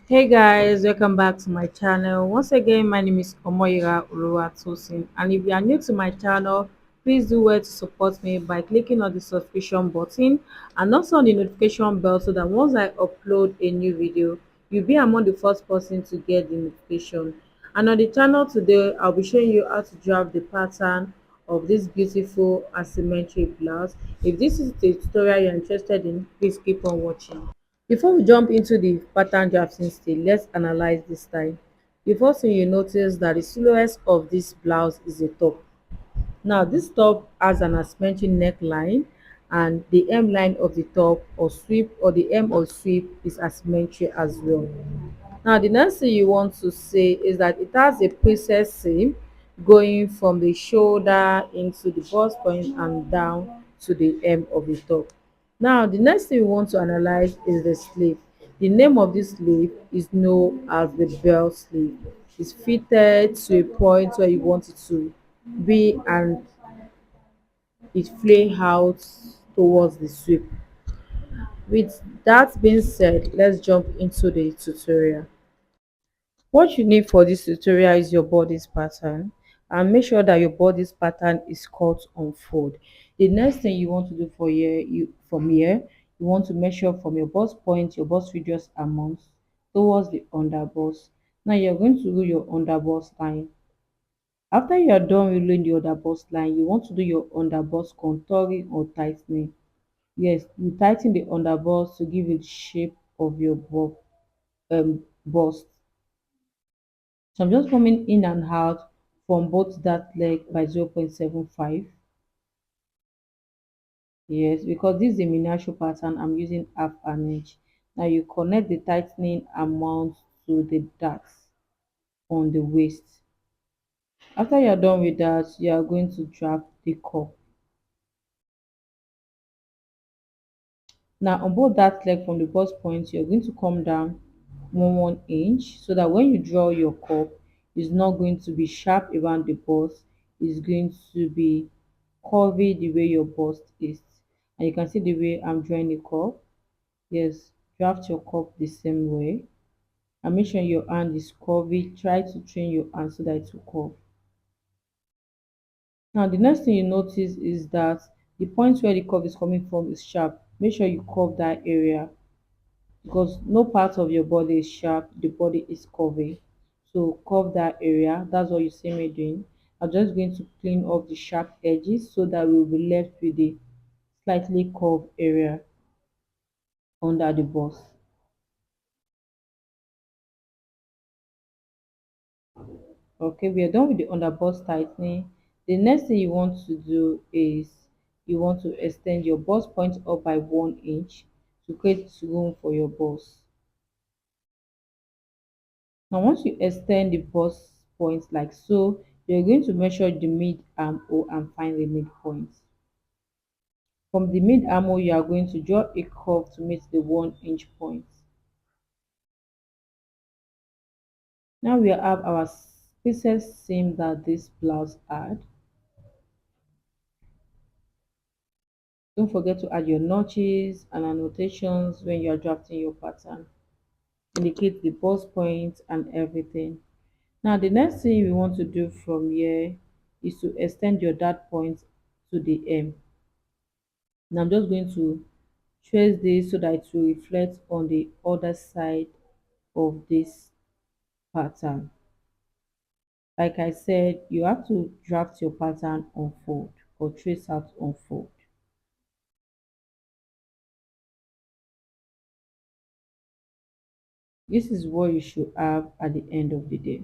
Hey guys, welcome back to my channel. Once again, my name is Omoyira Oluwatosin, and if you are new to my channel, please do well to support me by clicking on the subscription button and also on the notification bell so that once I upload a new video, you'll be among the first person to get the notification. And on the channel today, I'll be showing you how to draft the pattern of this beautiful asymmetry blouse. If this is the tutorial you're interested in, please keep on watching. Before we jump into the pattern drafting stage, let's analyze this style. The first thing you notice that the silhouette of this blouse is a top. Now this top has an asymmetric neckline and the M line of the top or sweep or the M or sweep is asymmetric as well. Now the next thing you want to say is that it has a preset seam going from the shoulder into the bust point and down to the hem of the top. Now the next thing we want to analyze is the sleeve. The name of this sleeve is known as the bell sleeve. It's fitted to a point where you want it to be and it flay out towards the sweep. With that being said, let's jump into the tutorial. What you need for this tutorial is your body's pattern, and make sure that your body's pattern is cut on fold. The next thing you want to do for here, you want to measure from your bust point, your bust radius amount towards the under bust. Now you're going to do your under bust line. After you are done ruling the under bust line, you want to do your under bust contouring or tightening. Yes, you tighten the under bust to give it shape of your bust. So I'm just coming in and out from both that leg by 0.75. Yes, because this is a miniature pattern, I'm using half an inch. Now you connect the tightening amount to the darts on the waist. After you're done with that, you are going to draft the cup. Now on both that leg from the bust point, you're going to come down 1 inch so that when you draw your cup, it's not going to be sharp around the bust. It's going to be curvy the way your bust is. And you can see the way I'm drawing the cup. Yes, draft your cup the same way. And make sure your hand is curvy. Try to train your hand so that it will curve. Now the next thing you notice is that the point where the curve is coming from is sharp. Make sure you curve that area because no part of your body is sharp, the body is curvy. So curve that area. That's what you see me doing. I'm just going to clean off the sharp edges so that we'll be left with the slightly curved area under the bust. Okay, we are done with the under bust tightening. The next thing you want to do is you want to extend your bust point up by 1 inch to create room for your bust. Now once you extend the bust point like so, you're going to measure the mid armhole and find the midpoint. From the mid armhole, you are going to draw a curve to meet the 1 inch point. Now we have our pieces seam that this blouse had. Don't forget to add your notches and annotations when you are drafting your pattern. Indicate the bust point and everything. Now the next thing we want to do from here is to extend your dart point to the hem. Now I'm just going to trace this so that it will reflect on the other side of this pattern. Like I said, you have to draft your pattern on fold or trace out on fold. This is what you should have at the end of the day.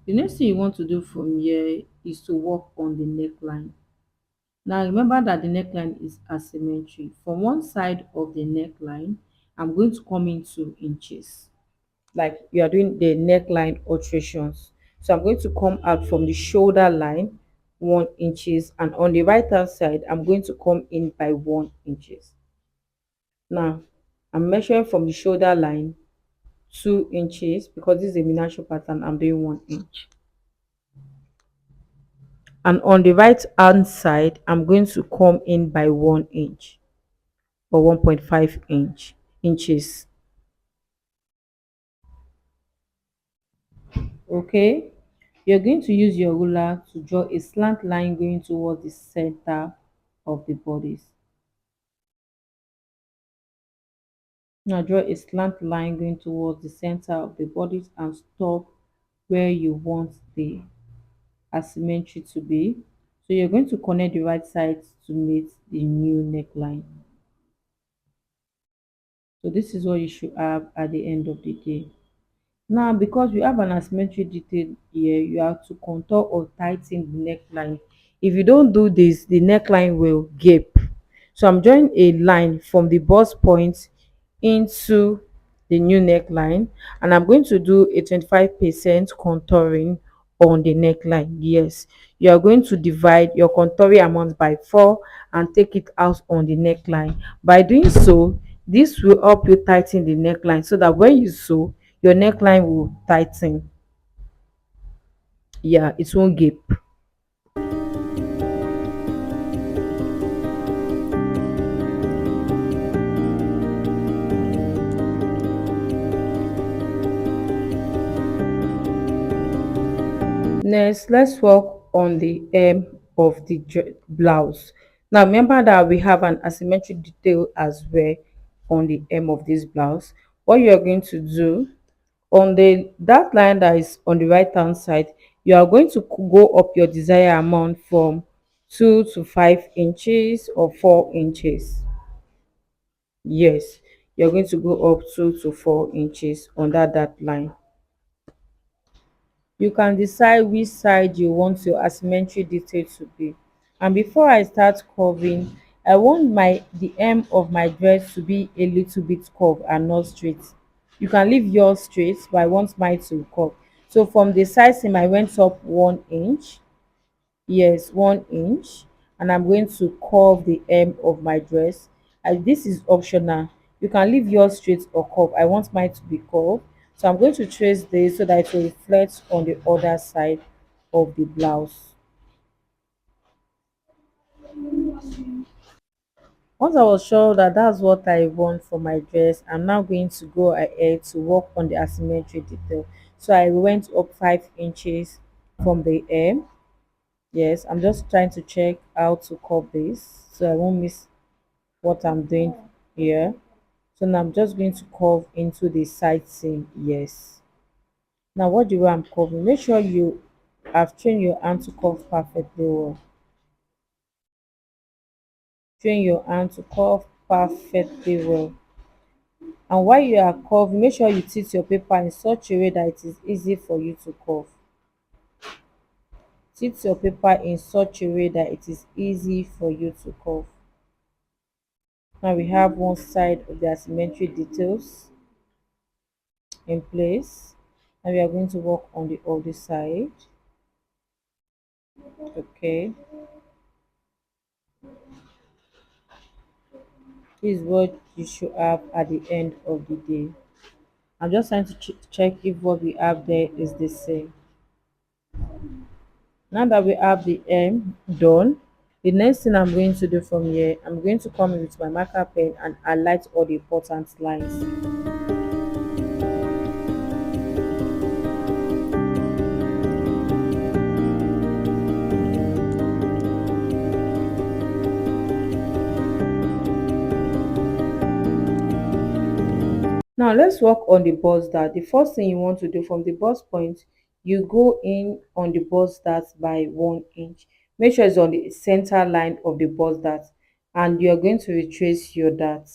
The next thing you want to do from here is to work on the neckline. Now remember that the neckline is asymmetry. From one side of the neckline, I'm going to come in 2 inches. Like you are doing the neckline alterations. So I'm going to come out from the shoulder line 1 inches, and on the right hand side, I'm going to come in by 1 inches. Now I'm measuring from the shoulder line 2 inches because this is a miniature pattern. I'm doing 1 inch. And on the right hand side, I'm going to come in by 1 inch or 1.5 inches. Okay, you're going to use your ruler to draw a slant line going towards the center of the bodice. Now draw a slant line going towards the center of the bodice and stop where you want the asymmetry to be. So you're going to connect the right sides to meet the new neckline. So this is what you should have at the end of the day. Now, because we have an asymmetry detail here, you have to contour or tighten the neckline. If you don't do this, the neckline will gape. So I'm drawing a line from the bust point into the new neckline, and I'm going to do a 25% contouring on the neckline. Yes, you are going to divide your contouring amount by 4 and take it out on the neckline. By doing so, this will help you tighten the neckline so that when you sew, your neckline will tighten. Yeah, it won't gape. Next, let's work on the hem of the blouse. Now remember that we have an asymmetric detail as well on the hem of this blouse. What you are going to do on the that line that is on the right hand side, you are going to go up your desired amount from 2 to 5 inches or 4 inches. Yes, you're going to go up 2 to 4 inches under that line. You can decide which side you want your asymmetry detail to be. And before I start curving, I want the hem of my dress to be a little bit curved and not straight. You can leave yours straight, but I want mine to curve. So from the side seam, I went up 1 inch. Yes, 1 inch. And I'm going to curve the hem of my dress. And this is optional. You can leave yours straight or curve. I want mine to be curved, so I'm going to trace this so that it will reflect on the other side of the blouse. Once I was sure that that's what I want for my dress, I'm now going to go ahead to work on the asymmetry detail. So I went up 5 inches from the hem. Yes, I'm just trying to check how to curve this so I won't miss what I'm doing here. So now I'm just going to curve into the side seam. Yes. Now what do I'm curving? Make sure you have trained your hand to curve perfectly well. Train your hand to curve perfectly well. And while you are curving, make sure you tilt your paper in such a way that it is easy for you to curve. Tilt your paper in such a way that it is easy for you to curve. Now we have one side of the asymmetry details in place. And we are going to work on the other side. Okay. This is what you should have at the end of the day. I'm just trying to check if what we have there is the same. Now that we have the M done, the next thing I'm going to do from here, I'm going to come in with my marker pen and highlight all the important lines. Now let's work on the bust dart. The first thing you want to do from the bust point, you go in on the bust dart by 1 inch. Make sure it's on the center line of the bust dart, and you're going to retrace your dart.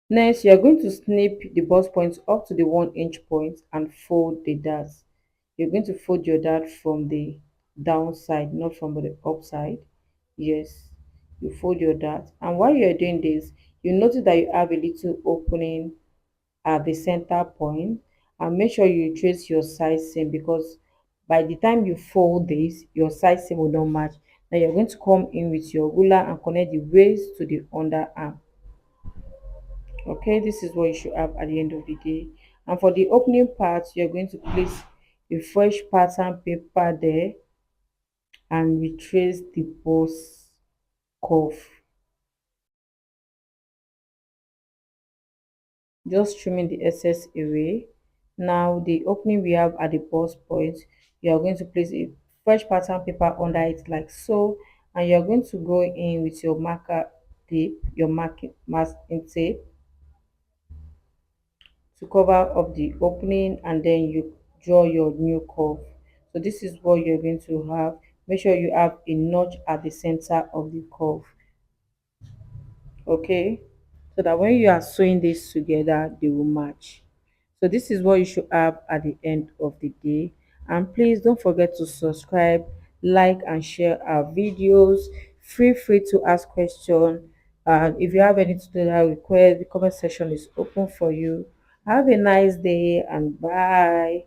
Next, you're going to snip the bust point up to the 1 inch point and fold the dart. You're going to fold your dart from the downside, not from the upside. Yes, you fold your dart, and while you're doing this, you notice that you have a little opening at the center point, and make sure you trace your side seam, because by the time you fold this, your side seam will not match. Now you're going to come in with your ruler and connect the waist to the underarm. Okay, this is what you should have at the end of the day. And for the opening part, you're going to place a fresh pattern paper there and retrace the bust curve, just trimming the excess away. Now the opening we have at the bust point, you are going to place a fresh pattern paper under it like so, and you're going to go in with your marker tape, your masking tape, to cover up the opening, and then you draw your new curve. So this is what you're going to have. Make sure you have a notch at the center of the curve. Okay, so that when you are sewing this together they will match. So this is what you should have at the end of the day. And please don't forget to subscribe, like and share our videos. Feel free to ask questions, and if you have any tutorial request, the comment section is open for you. Have a nice day and bye.